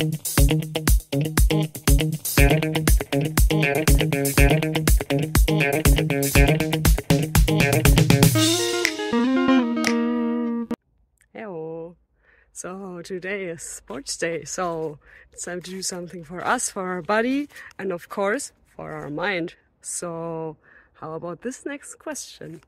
Hello. So today is sports day, so it's time to do something for us, for our body, and of course for our mind. So how about this next question?